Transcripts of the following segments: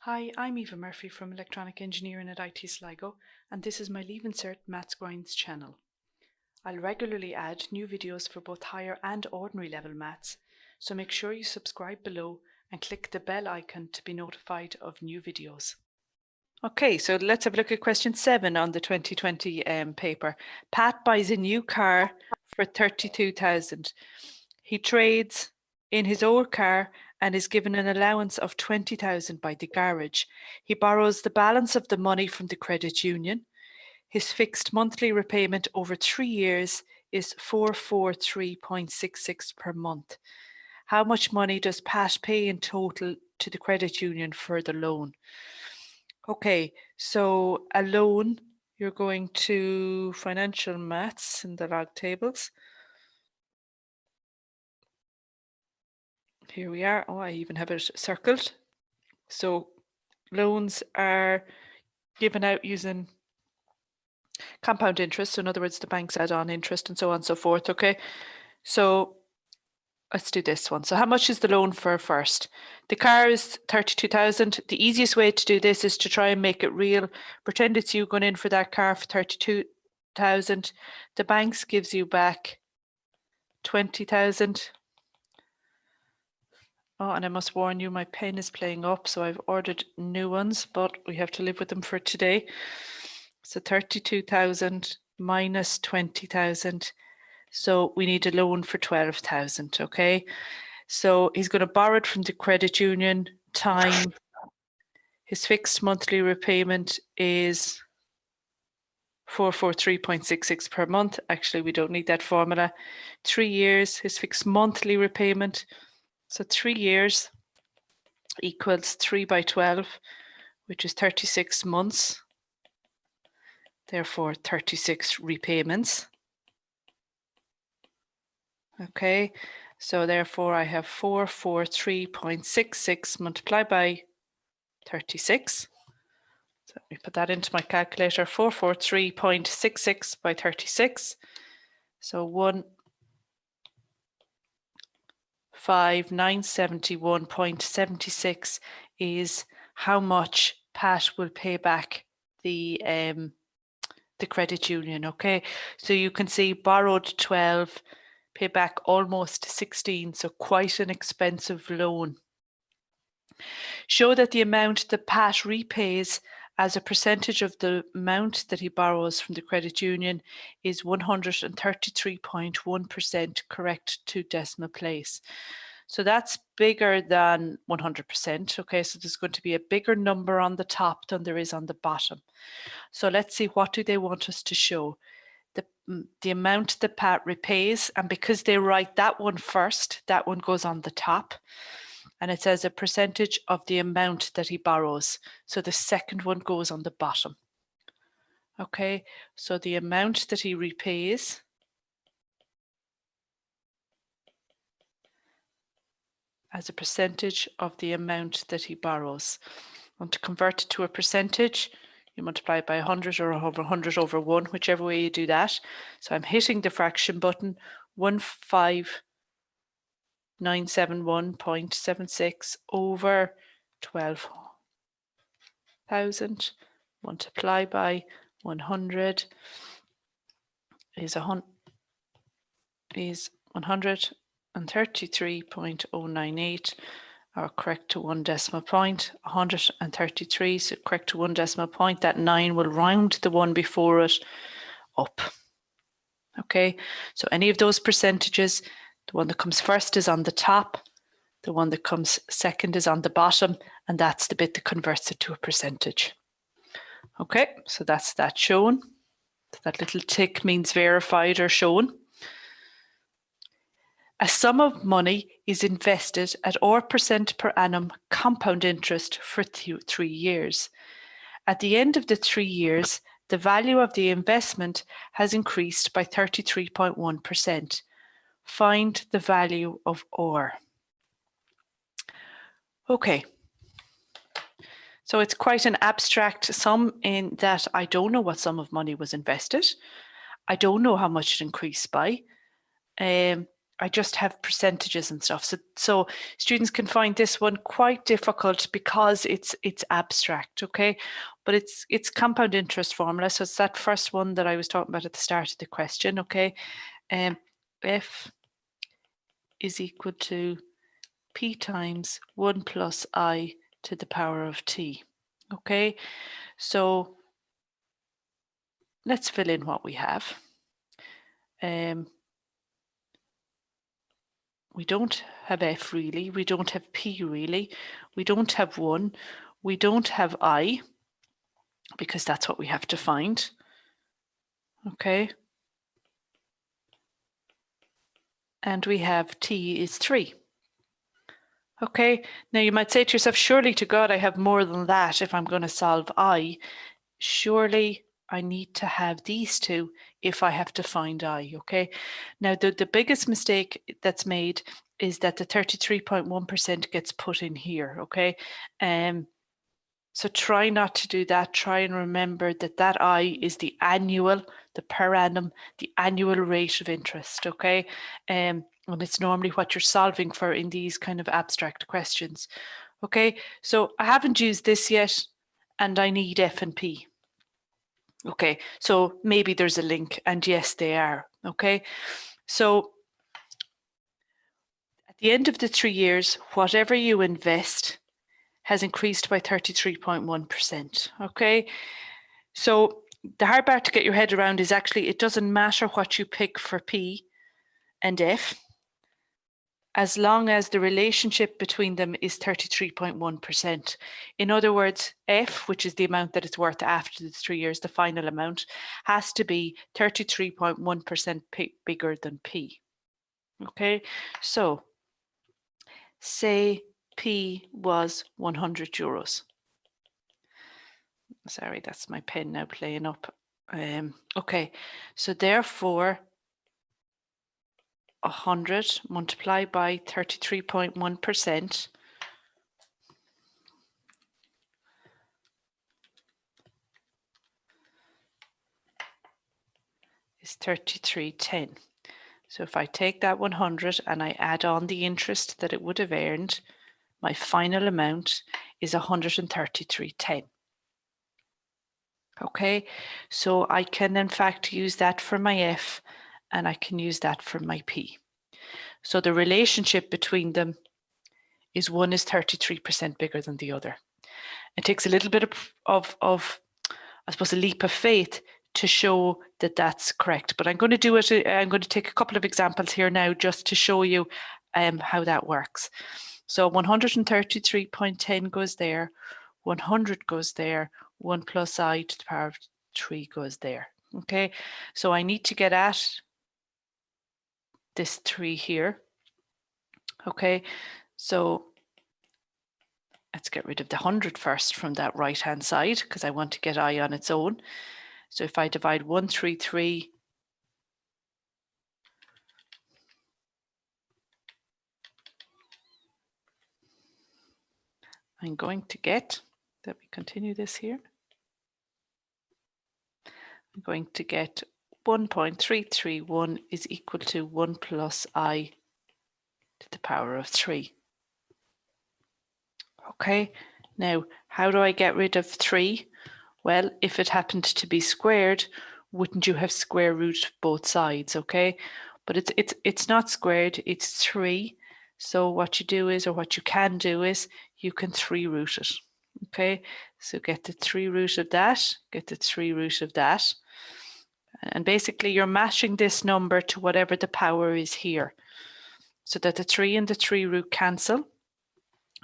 Hi, I'm Eva Murphy from Electronic Engineering at IT Sligo, and this is my Leaving Cert Maths Grinds channel. I'll regularly add new videos for both higher and ordinary level maths, so make sure you subscribe below and click the bell icon to be notified of new videos. Okay, so let's have a look at question 7 on the 2020 paper. Pat buys a new car for 32,000. He trades in his old car and is given an allowance of 20,000 by the garage. He borrows the balance of the money from the credit union. His fixed monthly repayment over 3 years is 443.66 per month. How much money does Pat pay in total to the credit union for the loan? Okay, so a loan, you're going to financial maths in the log tables. Here we are. Oh, I even have it circled. So loans are given out using compound interest. So in other words, the banks add on interest and so on and so forth. Okay, so let's do this one. So how much is the loan for first? The car is 32,000. The easiest way to do this is to try and make it real. Pretend it's you going in for that car for 32,000. The banks gives you back 20,000. Oh, and I must warn you, my pen is playing up, so I've ordered new ones, but we have to live with them for today. So 32,000 minus 20,000. So we need a loan for 12,000, okay? So he's going to borrow it from the credit union, time. His fixed monthly repayment is 443.66 per month. Actually, we don't need that formula. 3 years, his fixed monthly repayment. So 3 years equals 3 by 12, which is 36 months. Therefore, 36 repayments. Okay, so therefore I have 443.66 multiplied by 36. So let me put that into my calculator, 443.66 by 36. So 15971.76 is how much Pat will pay back the credit union. Okay, so you can see borrowed 12, pay back almost 16, so quite an expensive loan. Show that the amount that Pat repays as a percentage of the amount that he borrows from the credit union is 133.1% correct to decimal place. So that's bigger than 100%. Okay, so there's going to be a bigger number on the top than there is on the bottom. So let's see, what do they want us to show? The amount that Pat repays, and because they write that one first, that one goes on the top. And it says a percentage of the amount that he borrows. So the second one goes on the bottom. Okay, so the amount that he repays as a percentage of the amount that he borrows. And to convert it to a percentage, you multiply it by 100 or over 100 over 1, whichever way you do that. So I'm hitting the fraction button, 15971.76 over 12,000 multiply by 100 is 133.098, or correct to one decimal point. 133, so correct to one decimal point. That 9 will round the one before it up. Okay, so any of those percentages, the one that comes first is on the top, the one that comes second is on the bottom, and that's the bit that converts it to a percentage. Okay, so that's that shown. That little tick means verified or shown. A sum of money is invested at % per annum compound interest for 3 years. At the end of the 3 years, the value of the investment has increased by 33.1%. Find the value of R. Okay. So it's quite an abstract sum in that I don't know what sum of money was invested. I don't know how much it increased by. I just have percentages and stuff. So students can find this one quite difficult because it's abstract, okay? But it's compound interest formula. So it's that first one that I was talking about at the start of the question, okay? F is equal to P times 1 plus I to the power of T, okay? So let's fill in what we have. We don't have F really, we don't have P really, we don't have 1, we don't have I, because that's what we have to find, okay? And we have T is 3. Okay, now you might say to yourself, surely to God I have more than that if I'm going to solve I. Surely I need to have these two if I have to find I, okay? Now the biggest mistake that's made is that the 33.1% gets put in here, okay? So try not to do that. Try and remember that that I is the annual, the per annum, the annual rate of interest, okay? And it's normally what you're solving for in these kind of abstract questions, okay? So I haven't used this yet, and I need F and P. Okay, so maybe there's a link, and yes, they are, okay? So at the end of the 3 years, whatever you invest has increased by 33.1%, okay? So the hard part to get your head around is actually it doesn't matter what you pick for P and F, as long as the relationship between them is 33.1%. In other words, F, which is the amount that it's worth after the 3 years, the final amount, has to be 33.1% bigger than P. Okay, so say P was 100 euros. Sorry, that's my pen now playing up. Okay, so therefore 100 multiplied by 33.1% is 33.10. So if I take that 100 and I add on the interest that it would have earned, my final amount is 133.10. Okay, so I can in fact use that for my F and I can use that for my P. So the relationship between them is one is 33% bigger than the other. It takes a little bit of I suppose, a leap of faith to show that that's correct. But I'm going to do it. I'm going to take a couple of examples here now just to show you how that works. So 133.10 goes there, 100 goes there, 1 plus I to the power of 3 goes there. Okay, so I need to get at this 3 here. Okay, so let's get rid of the 100 first from that right hand side because I want to get I on its own. So if I divide 133 I'm going to get, let me continue this here. I'm going to get 1.331 is equal to 1 plus I to the power of 3. Okay, now how do I get rid of 3? Well, if it happened to be squared, wouldn't you have square root both sides, okay? But it's not squared, it's 3. So what you do is, or what you can do is, you can 3 root it. Okay, so get the 3 root of that, get the 3 root of that. And basically you're matching this number to whatever the power is here. So that the 3 and the 3 root cancel.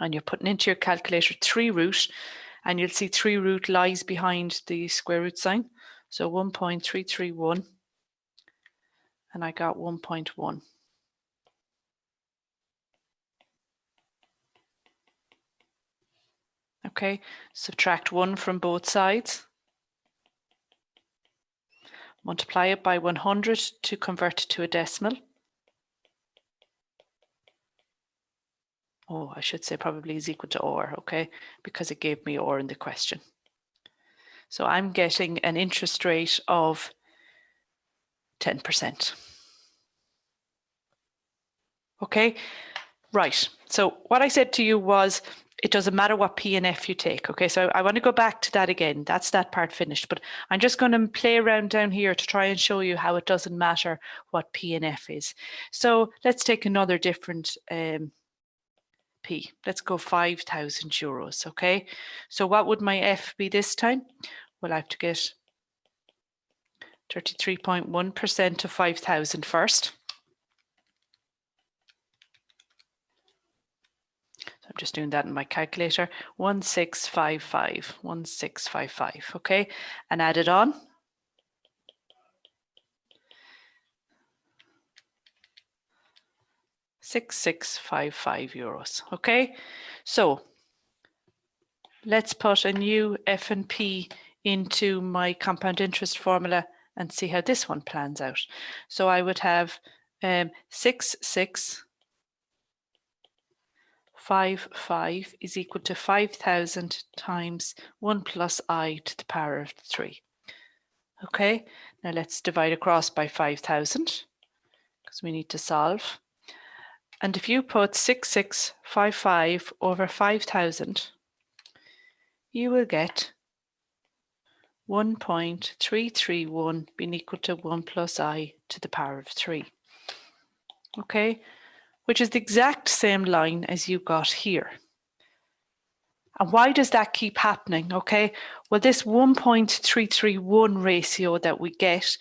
And you're putting into your calculator 3 root, and you'll see 3 root lies behind the square root sign. So 1.331, and I got 1.1. Okay, subtract 1 from both sides. Multiply it by 100 to convert it to a decimal. Oh, I should say probably is equal to or, okay, because it gave me or in the question. So I'm getting an interest rate of 10%. Okay, right. So what I said to you was it doesn't matter what P and F you take. Okay, so I want to go back to that again. That's that part finished, but I'm just going to play around down here to try and show you how it doesn't matter what P and F is. So let's take another different P. Let's go 5,000 euros. Okay, so what would my F be this time? Well, I have to get 33.1% of 5,000 first. I'm just doing that in my calculator. 1655, 1655, okay? And add it on. €6,655, okay? So let's put a new F and P into my compound interest formula and see how this one plans out. So I would have 6655 is equal to 5,000 times 1 plus I to the power of 3. Okay, now let's divide across by 5,000 because we need to solve. And if you put 6655 over 5,000, you will get 1.331 being equal to 1 plus I to the power of 3. Okay, which is the exact same line as you got here. And why does that keep happening? Okay, well, this 1.331 ratio that we get,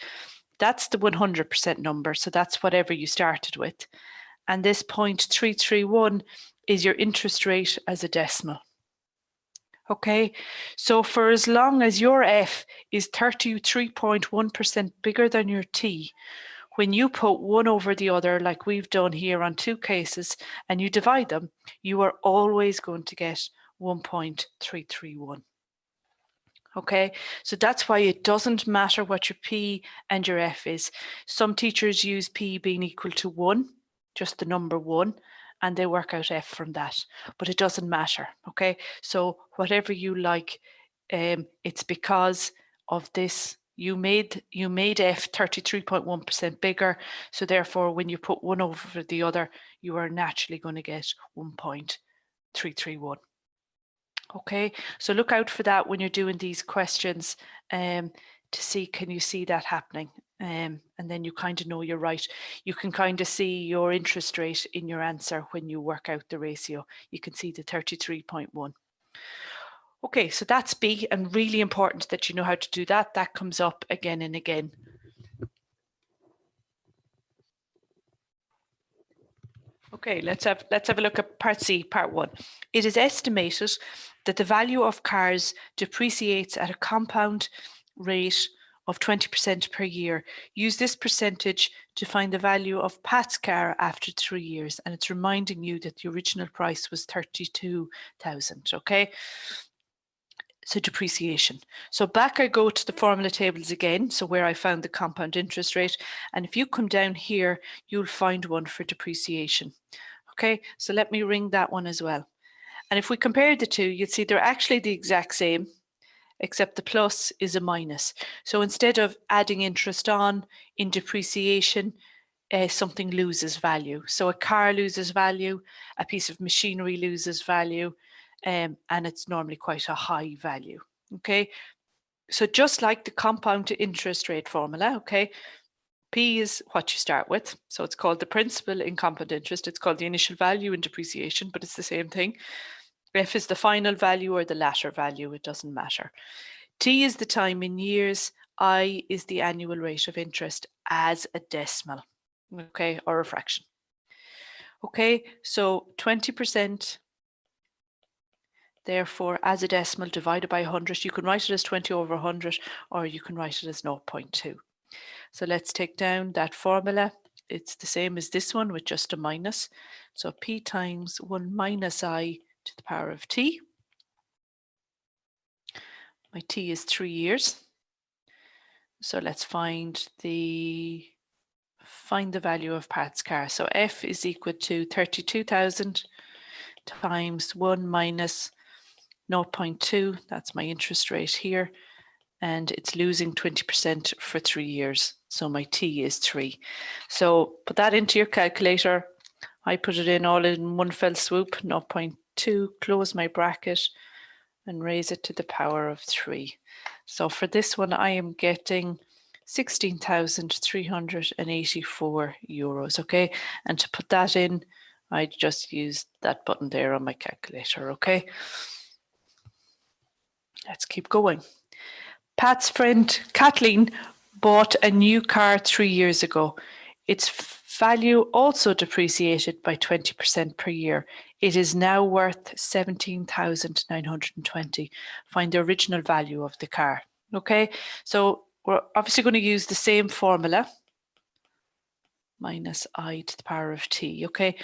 that's the 100% number. So that's whatever you started with. And this 0.331 is your interest rate as a decimal. Okay, so for as long as your F is 33.1% bigger than your T, when you put one over the other, like we've done here on 2 cases, and you divide them, you are always going to get 1.331. Okay, so that's why it doesn't matter what your P and your F is. Some teachers use P being equal to 1, just the number 1, and they work out F from that, but it doesn't matter. Okay, so whatever you like, it's because of this. You made F 33.1% bigger, so therefore when you put one over the other, you are naturally going to get 1.331. Okay, so look out for that when you're doing these questions to see, can you see that happening? And then you kind of know you're right. You can kind of see your interest rate in your answer when you work out the ratio. You can see the 33.1. Okay, so that's B, and really important that you know how to do that. That comes up again and again. Okay, let's have a look at part C, part 1. It is estimated that the value of cars depreciates at a compound rate of 20% per year. Use this percentage to find the value of Pat's car after 3 years, and it's reminding you that the original price was 32,000. Okay. So depreciation. So back I go to the formula tables again, so where I found the compound interest rate, and if you come down here, you'll find one for depreciation. Okay, so let me ring that one as well. And if we compare the two, you'd see they're actually the exact same, except the plus is a minus. So instead of adding interest on in depreciation, something loses value. So a car loses value, a piece of machinery loses value, and it's normally quite a high value. Okay, so just like the compound interest rate formula, okay, P is what you start with. So it's called the principal in compound interest. It's called the initial value in depreciation, but it's the same thing. F is the final value or the latter value, it doesn't matter. T is the time in years. I is the annual rate of interest as a decimal, okay, or a fraction. Okay, so 20%, therefore, as a decimal divided by 100, you can write it as 20 over 100, or you can write it as 0.2. So let's take down that formula. It's the same as this one with just a minus. So P times 1 minus I to the power of T. My T is 3 years. So let's find the value of Pat's car. So F is equal to 32,000 times 1 minus 0.2. That's my interest rate here. And it's losing 20% for 3 years. So my T is 3. So put that into your calculator. I put it in all in one fell swoop, 0.2, close my bracket and raise it to the power of 3. So for this one, I am getting 16,384 euros, okay? And to put that in, I just used that button there on my calculator, okay? Let's keep going. Pat's friend Kathleen bought a new car 3 years ago. Its value also depreciated by 20% per year. It is now worth 17,920. Find the original value of the car. Okay, so we're obviously going to use the same formula, minus I to the power of t, okay,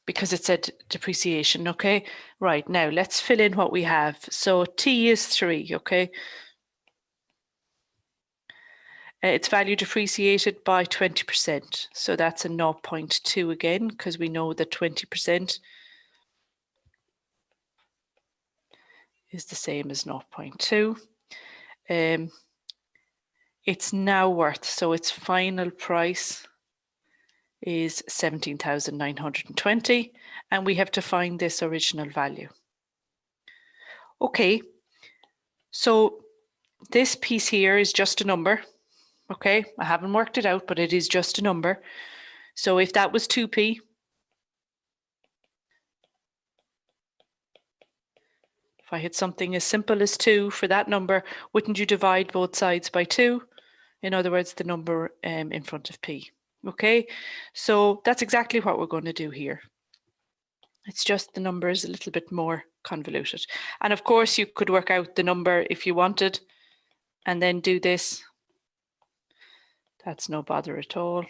because it said depreciation, okay. Right, now let's fill in what we have. So t is 3, okay. Its value depreciated by 20%. So that's a 0.2 again, because we know that 20% is the same as 0.2. It's now worth, so its final price is 17,920, and we have to find this original value. Okay, so this piece here is just a number. Okay, I haven't worked it out, but it is just a number. So if that was 2p, if I had something as simple as 2 for that number, wouldn't you divide both sides by 2? In other words, the number in front of p. Okay, so that's exactly what we're going to do here. It's just the number is a little bit more convoluted. And of course, you could work out the number if you wanted and then do this. That's no bother at all.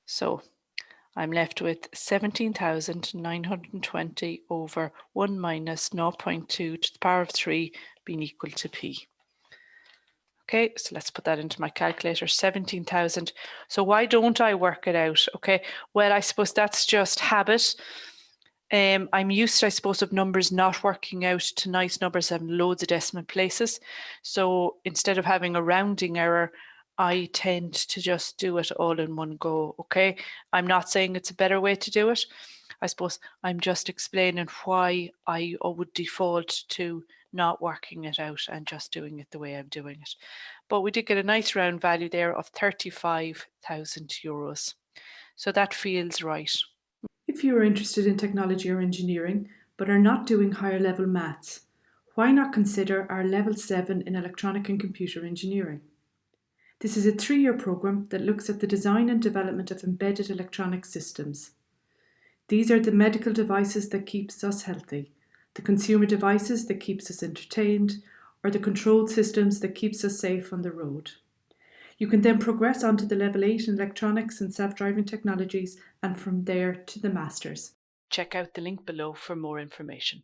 So I'm left with 17,920 over 1 minus 0.2 to the power of 3 being equal to p. Okay, so let's put that into my calculator, 17,000. So why don't I work it out? Okay, well, I suppose that's just habit. I'm used, I suppose, of numbers not working out to nice numbers, having loads of decimal places. So instead of having a rounding error, I tend to just do it all in one go, okay? I'm not saying it's a better way to do it. I suppose I'm just explaining why I would default to not working it out and just doing it the way I'm doing it. But we did get a nice round value there of 35,000 euros. So that feels right. If you are interested in technology or engineering, but are not doing higher level maths, why not consider our Level 7 in Electronic and Computer Engineering? This is a 3-year programme that looks at the design and development of embedded electronic systems. These are the medical devices that keeps us healthy, the consumer devices that keeps us entertained, or the controlled systems that keeps us safe on the road. You can then progress on to the Level 8 in Electronics and Self-Driving Technologies, and from there to the Masters. Check out the link below for more information.